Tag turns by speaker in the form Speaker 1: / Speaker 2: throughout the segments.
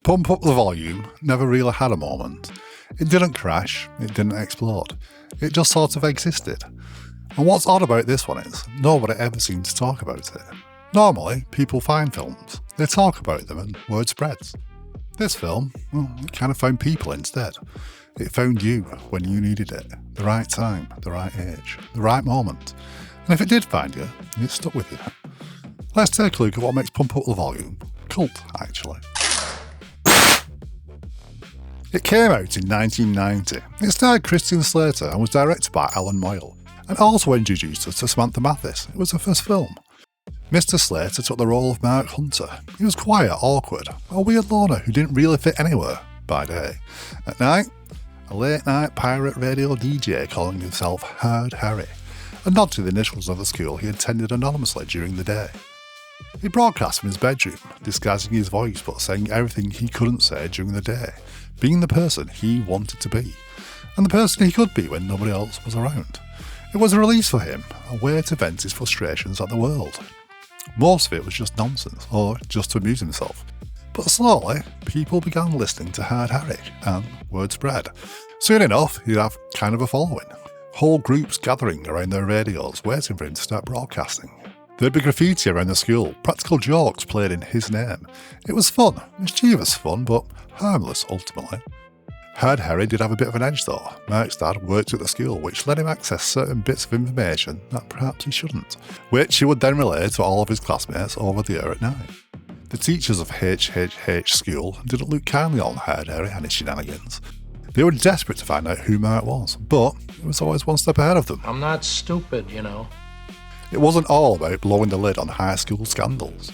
Speaker 1: Pump Up the Volume never really had a moment. It didn't crash, it didn't explode. It just sort of existed. And what's odd about this one is, nobody ever seemed to talk about it. Normally, people find films, they talk about them and word spreads. This film, well, it kind of found people instead. It found you when you needed it, the right time, the right age, the right moment. And if it did find you, it stuck with you. Let's take a look at what makes Pump Up the Volume cult, actually. It came out in 1990. It starred Christian Slater and was directed by Allan Moyle, and also introduced us to Samantha Mathis. It was her first film. Mr. Slater took the role of Mark Hunter. He was quiet, awkward, a weird loner who didn't really fit anywhere by day. At night, a late-night pirate radio DJ calling himself Hard Harry, a nod to the initials of the school he attended anonymously during the day. He broadcast from his bedroom, disguising his voice but saying everything he couldn't say during the day, being the person he wanted to be, and the person he could be when nobody else was around. It was a release for him, a way to vent his frustrations at the world. Most of it was just nonsense, or just to amuse himself. But slowly, people began listening to Hard Harry, and word spread. Soon enough, he'd have kind of a following. Whole groups gathering around their radios, waiting for him to start broadcasting. There'd be graffiti around the school, practical jokes played in his name. It was fun, mischievous fun, but harmless ultimately. Hard Harry did have a bit of an edge though. Mark's dad worked at the school, which let him access certain bits of information that perhaps he shouldn't, which he would then relay to all of his classmates over the air at night. The teachers of HHH school didn't look kindly on Hard Harry and his shenanigans. They were desperate to find out who Mark was, but it was always one step ahead of them.
Speaker 2: I'm not stupid, you know.
Speaker 1: It wasn't all about blowing the lid on high school scandals.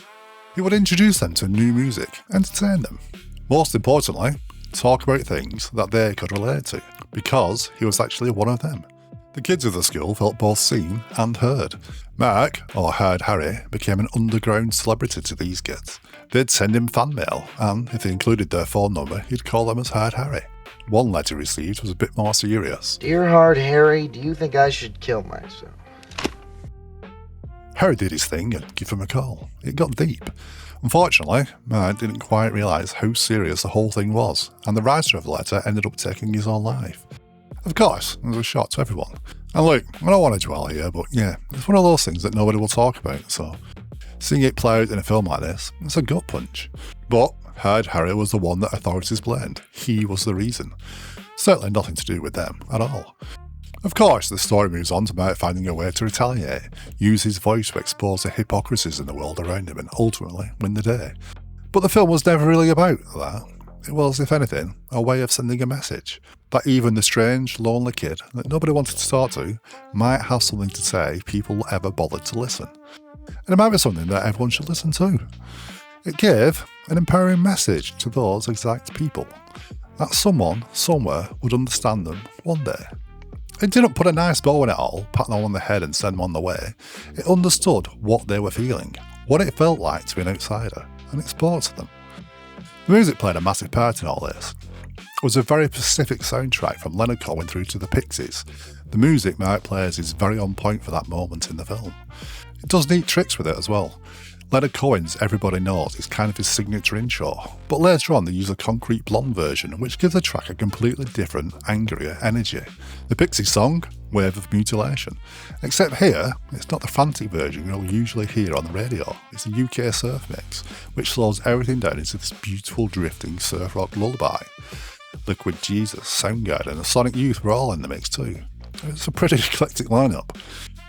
Speaker 1: He would introduce them to new music, entertain them. Most importantly, talk about things that they could relate to, because he was actually one of them. The kids of the school felt both seen and heard. Mark, or Hard Harry, became an underground celebrity to these kids. They'd send him fan mail, and if they included their phone number, he'd call them as Hard Harry. One letter received was a bit more serious.
Speaker 3: Dear Hard Harry, do you think I should kill myself?
Speaker 1: Harry did his thing and gave him a call. It got deep. Unfortunately, Mark didn't quite realise how serious the whole thing was, and the writer of the letter ended up taking his own life. Of course, it was a shock to everyone. And look, I don't want to dwell here, but yeah, it's one of those things that nobody will talk about, so seeing it play out in a film like this, it's a gut punch. But Hard Harry was the one that authorities blamed. He was the reason. Certainly nothing to do with them at all. Of course, the story moves on to Mark finding a way to retaliate, use his voice to expose the hypocrisies in the world around him and ultimately win the day. But the film was never really about that. It was, if anything, a way of sending a message that even the strange, lonely kid that nobody wanted to talk to might have something to say if people ever bothered to listen. And it might be something that everyone should listen to. It gave an empowering message to those exact people, that someone, somewhere, would understand them one day. It didn't put a nice bow in it all, pat them on the head and send them on the way. It understood what they were feeling, what it felt like to be an outsider, and it spoke to them. The music played a massive part in all this. It was a very specific soundtrack from Leonard Cohen through to the Pixies. The music Mark plays is very on point for that moment in the film. It does neat tricks with it as well. Leonard Cohen's Everybody Knows is kind of his signature intro, but later on they use a Concrete Blonde version which gives the track a completely different, angrier energy. The Pixies song, Wave of Mutilation. Except here, it's not the frantic version you'll usually hear on the radio, it's a UK surf mix, which slows everything down into this beautiful drifting surf rock lullaby. Liquid Jesus, Soundgarden and Sonic Youth were all in the mix too. It's a pretty eclectic lineup.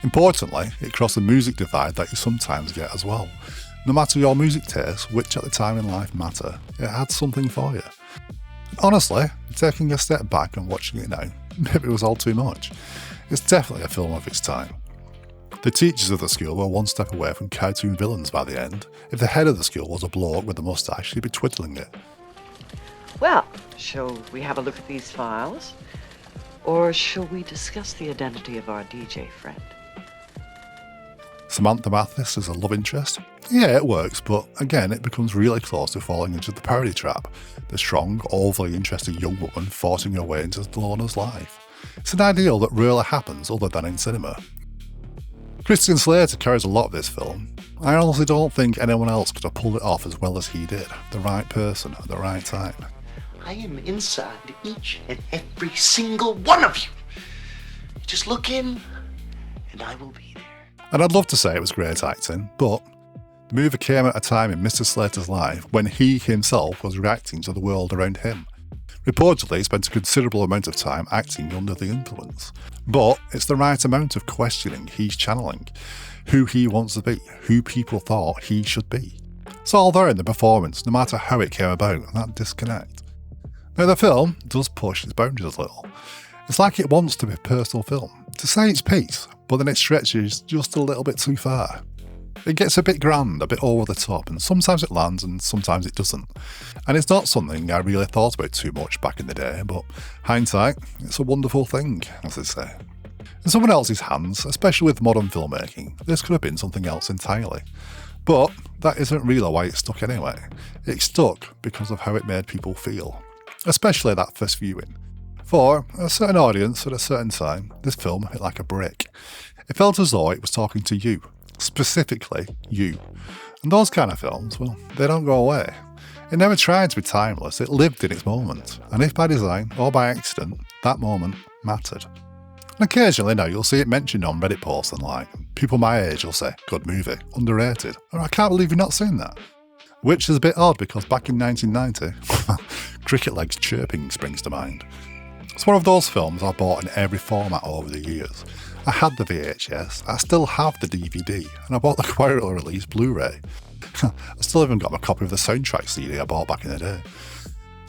Speaker 1: Importantly, it crossed the music divide that you sometimes get as well. No matter your music taste, which at the time in life matter, it had something for you. Honestly, taking a step back and watching it now, maybe it was all too much. It's definitely a film of its time. The teachers of the school were one step away from cartoon villains by the end. If the head of the school was a bloke with a moustache, he'd be twiddling it.
Speaker 4: Well, shall we have a look at these files? Or shall we discuss the identity of our DJ friend?
Speaker 1: Samantha Mathis is a love interest. Yeah, it works, but again, it becomes really close to falling into the parody trap. The strong, overly interested young woman forcing her way into the loner's life. It's an ideal that rarely happens other than in cinema. Christian Slater carries a lot of this film. I honestly don't think anyone else could have pulled it off as well as he did. The right person at the right time.
Speaker 5: I am inside each and every single one of you. Just look in, and I will be there.
Speaker 1: And I'd love to say it was great acting, but the movie came at a time in Mr. Slater's life when he himself was reacting to the world around him. Reportedly, he spent a considerable amount of time acting under the influence. But it's the right amount of questioning he's channeling, who he wants to be, who people thought he should be. It's all there in the performance, no matter how it came about, that disconnect. Now the film does push its boundaries a little. It's like it wants to be a personal film, to say its piece, but then it stretches just a little bit too far. It gets a bit grand, a bit over the top, and sometimes it lands and sometimes it doesn't. And it's not something I really thought about too much back in the day, but hindsight, it's a wonderful thing, as they say. In someone else's hands, especially with modern filmmaking, this could have been something else entirely. But that isn't really why it stuck anyway. It stuck because of how it made people feel, especially that first viewing. For a certain audience at a certain time, this film hit like a brick. It felt as though it was talking to you. Specifically, you. And those kind of films, well, they don't go away. It never tried to be timeless, it lived in its moment, and if by design or by accident, that moment mattered. And occasionally now you'll see it mentioned on Reddit posts and like, people my age will say, good movie, underrated, or I can't believe you've not seen that. Which is a bit odd because back in 1990, Cricket Legs Chirping springs to mind. It's one of those films I bought in every format over the years. I had the VHS, I still have the DVD, and I bought the quietly released Blu-ray. I still haven't got my copy of the soundtrack CD I bought back in the day.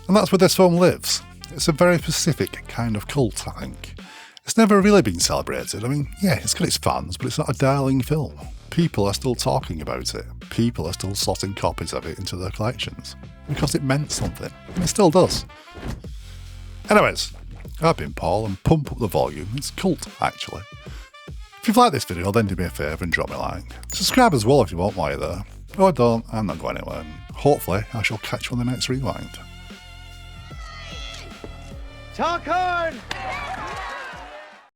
Speaker 1: And that's where this film lives. It's a very specific kind of cult, I think. It's never really been celebrated. I mean, yeah, it's got its fans, but it's not a darling film. People are still talking about it. People are still slotting copies of it into their collections. Because it meant something. And it still does. Anyways, I've been Paul, and pump up the volume. It's cult, actually. If you've liked this video, then do me a favour and drop me a like. Subscribe as well if you want while you're there. Or don't, I'm not going anywhere. Hopefully, I shall catch you on the next rewind.
Speaker 3: Talk hard!